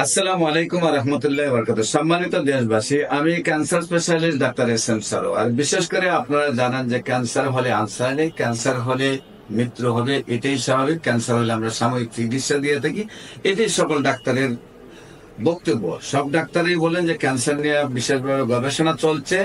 আসসালামু আলাইকুম ওয়া রাহমাতুল্লাহি ওয়া বারাকাতুহু। সম্মানিত দেশবাসী, আমি cancer specialist doctor SM. Sarwar. বিশেষ করে আপনারা জানেন যে ক্যান্সার হলে আনসার নেই, ক্যান্সার হলে মৃত্যু হবে, এটাই স্বাভাবিক। ক্যান্সার হলে আমরা সাময়িক চিকিৎসা দিয়ে থাকি, এটাই সকল ডাক্তারের বক্তব্য। সব ডাক্তারই বলেন যে ক্যান্সার নিয়ে বিশেষভাবে গবেষণা চলছে,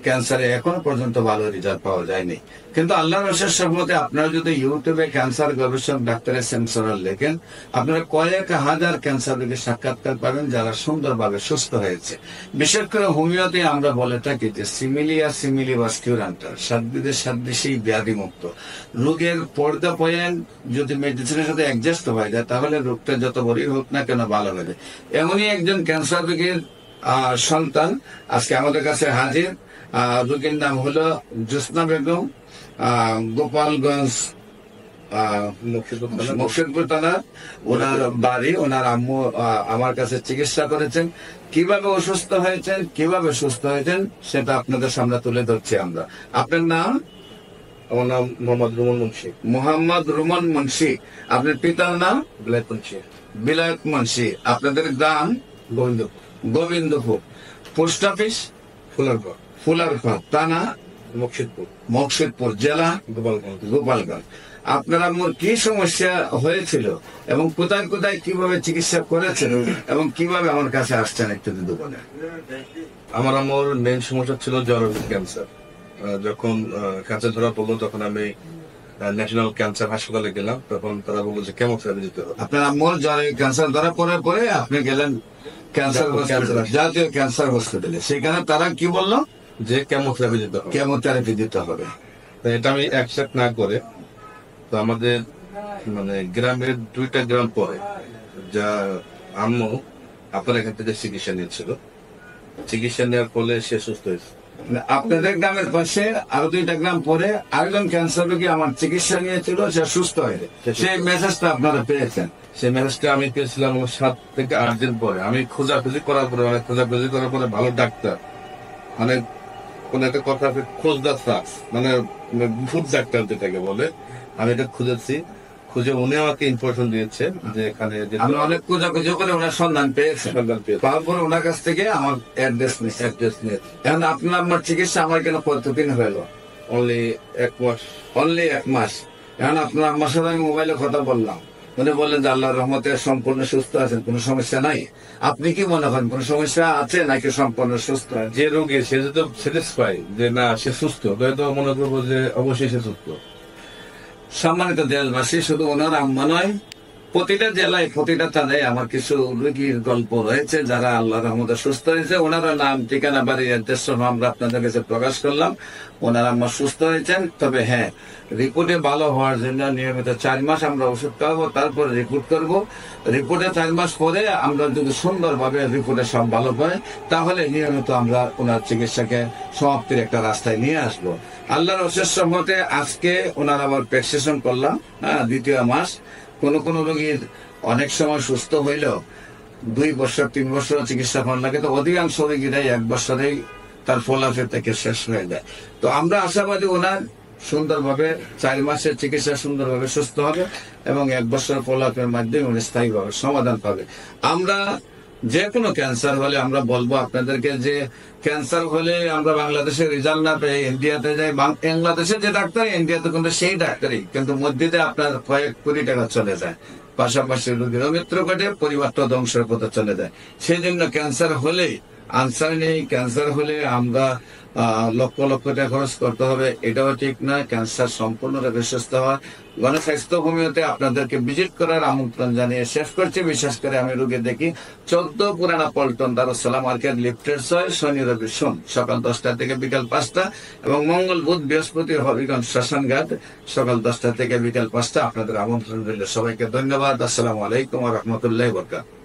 ক্যান্সারে এখনো পর্যন্ত ভালো রেজাল্ট পাওয়া যায়নি। কিন্তু আল্লাহর অশেষ রহমতে আপনারা যদি ইউটিউবে ক্যান্সার গবেষক ডাক্তার এস.এম. সারোয়ার লেখেন, আপনারা কয়েক হাজার ক্যান্সার রোগীর সাক্ষাৎকার পাবেন যারা সুন্দরভাবে সুস্থ হয়েছে। বিশেষ করে হোমিওতে আমরা বলে থাকি যে সিমিলিয়া সিমিলিবাস কিউরান্টার, সাদৃশ্যের সাদৃশ্যেই ব্যাধি মুক্ত। রোগের পর্দা পয়েন্ট যদি মেডিসিনের সাথে অ্যাডজাস্ট হয়ে যায়, তাহলে রোগটা যত বড়ই হোক না কেন ভালো হয়ে যায়। এমনই একজন ক্যান্সার রোগীর সন্তান আজকে আমাদের কাছে হাজির। রোগীর নাম হলো জোসনা বেগম, গোপালগঞ্জ মুর্শিদপুর থানা ওনার বাড়ি। ওনার আম্মু আমার কাছে চিকিৎসা করেছেন। কিভাবে অসুস্থ হয়েছেন, কিভাবে সুস্থ হয়েছেন, সেটা আপনাদের সামনে তুলে ধরছি আমরা। আপনার নাম? আমার নাম মোহাম্মদ রুমন মুন্সি। মোহাম্মদ রুমন মুন্সি। আপনার পিতার নাম? বিলায়ত মুন্সি। বিলায়ত মুন্সি। আপনাদের গ্রাম? গোবিন্দপুর। গোবিন্দপুর। Post office? ফুলারগড়। ফুলারগড়। থানা? মুর্শিদপুর। মুর্শিদপুর। জেলা? গোপালগঞ্জ। গোপালগঞ্জ। আপনার আম্মুর কি সমস্যা হয়েছিল এবং কোথায় কোথায় কিভাবে চিকিৎসা করেছেন এবং কিভাবে আমার কাছে আসছেন একটু যদি বলেন। আমার আমার মেন সমস্যা ছিল জরায়ু ক্যান্সার। যখন ক্যান্সার ধরা পড়লো তখন আমি ন্যাশনাল ক্যান্সার হাসপাতালে গেলাম। তখন তারা বললো যে কেমোথেরাপি দিতে হবে। আপনার আম্মুর জরায়ু ক্যান্সার ধরা পড়ার পরে আপনি গেলেন জাতীয় ক্যান্সার হসপিটালে। সেখানে তারা কি বললো? যে কেমোথেরাপি দিতে হবে। কেমোথেরাপি দিতে হবে। এটা আমি অ্যাকসেপ্ট না করে, তো আমাদের মানে গ্রামের 2টা গ্রাম পরে যা আম্মু আপনার এখান থেকে চিকিৎসা নিয়েছিল, চিকিৎসা নেওয়ার ফলে সে সুস্থ হয়েছে। আপনাদের গ্রামের পাশে আরো 2টা গ্রাম পরে আরেকজন ক্যান্সার রোগী আমার চিকিৎসা নিয়েছিল, সে সুস্থ হয়েছে। সেই মেসেজটা আপনারা পেয়েছেন? সেই মেসেজটা আমি পেয়েছিলাম 7 থেকে 8 দিন পরে। আমি খোঁজাখুঁজি করার পরে, অনেক খোঁজাখুঁজি করার পরে ভালো ডাক্তার, মানে কোন একটা কথা আছে খোঁজদার সার্চ, মানে ভূত ডাক্তার যেটাকে বলে, আমি এটা খুঁজেছি। খুঁজে উনি আমাকে ইনফরমেশন দিয়েছে যে এখানে আমি অনেক খোঁজাখুঁজি করে ওনার সন্ধান পেয়েছি। তারপর ওনার কাছ থেকে আমার অ্যাড্রেস নিয়ে এখন আপনার আমার চিকিৎসা আমার কেন কতদিন হলো? অনলি 1 মাস। অনলি 1 মাস। এখন আপনার আমার সাথে আমি মোবাইলে কথা বললাম, উনি বললেন যে আল্লাহর রহমতে সম্পূর্ণ সুস্থ আছেন, কোনো সমস্যা নাই। আপনি কি মনে করেন কোনো সমস্যা আছে নাকি সম্পূর্ণ সুস্থ? যে রোগী সে যদি স্যাটিসফাই যে না সে সুস্থ, তাহলে তো মনে করবো যে অবশ্যই সে সুস্থ। সম্মানিত দেশবাসী, শুধু ওনার আম্মা নয়, প্রতিটা জেলায় প্রতিটা থানায় আমার কিছু রোগীর গল্প রয়েছে যারা আল্লাহর রহমতে সুস্থ হয়েছে। ওনারা নাম, ঠিকানা, বাড়ি, অ্যাড্রেস সব আমরা আপনাদের কাছে প্রকাশ করলাম। ওনার আম্মা সুস্থ হয়েছেন। তবে হ্যাঁ, রিপোর্টে ভালো হওয়ার জন্য নিয়মিত 4 মাস আমরা ওষুধ খাওয়াবো, তারপরে রিপোর্ট করব। রিপোর্টে 4 মাস পরে আমরা যদি সুন্দরভাবে রিপোর্টে সব ভালো পাই, তাহলে নিয়মিত আমরা ওনার চিকিৎসাকে সমাপ্তির একটা রাস্তায় নিয়ে আসবো। আল্লাহর অশেষ রহমতে আজকে ওনার আবার প্রেসক্রিপশন করলাম, 2য় মাস। কোন কোন রোগীর অনেক সময় সুস্থ হইলেও 2 বছর 3 বছর চিকিৎসা করার লাগে, তো অধিকাংশ রোগীরাই 1 বছরেই তার ফলাফল থেকে শেষ হয়ে যায়। তো আমরা আশাবাদী ওনার সুন্দরভাবে 4 মাসের চিকিৎসা সুন্দরভাবে সুস্থ হবে এবং 1 বছর ফলাফলের মাধ্যমে উনি স্থায়ীভাবে সমাধান পাবে। আমরা যে কোনো ক্যান্সার হলে আমরা বলবো আপনাদেরকে যে ক্যান্সার হলে আমরা বাংলাদেশের রেজাল্ট না পেয়ে ইন্ডিয়াতে যাই। বাংলাদেশের যে ডাক্তার, ইন্ডিয়াতে কিন্তু সেই ডাক্তারই, কিন্তু মধ্যে আপনার কয়েক কোটি টাকা চলে যায়, পাশাপাশি রোগীর মৃত্যু ঘটে, পরিবারটা ধ্বংসের পথে চলে যায়। সেই জন্য ক্যান্সার হলে আনসার নেই, ক্যান্সার হলে আমরা লক্ষ লক্ষ টাকা খরচ করতে হবে, এটাও ঠিক না। ক্যান্সার সম্পূর্ণরূপে সুস্থ হওয়া গণস্বাস্থ্য হোমিওতে আপনাদেরকে ভিজিট করার আমন্ত্রণ জানিয়ে শেষ করছি। বিশেষ করে আমি রোগী দেখি 14 পুরানা পল্টন দারুসালাম মার্কেট, লিফটের 6, শনি রবি সোম সকাল 10টা থেকে বিকাল 5টা এবং মঙ্গল বুধ বৃহস্পতি হবিগঞ্জ শ্মশানঘাট সকাল 10টা থেকে বিকাল 5টা। আপনাদের আমন্ত্রণ রইল। সবাইকে ধন্যবাদ। আসসালামু আলাইকুম ওয়া রাহমাতুল্লাহি ওয়া বারাকাতুহু।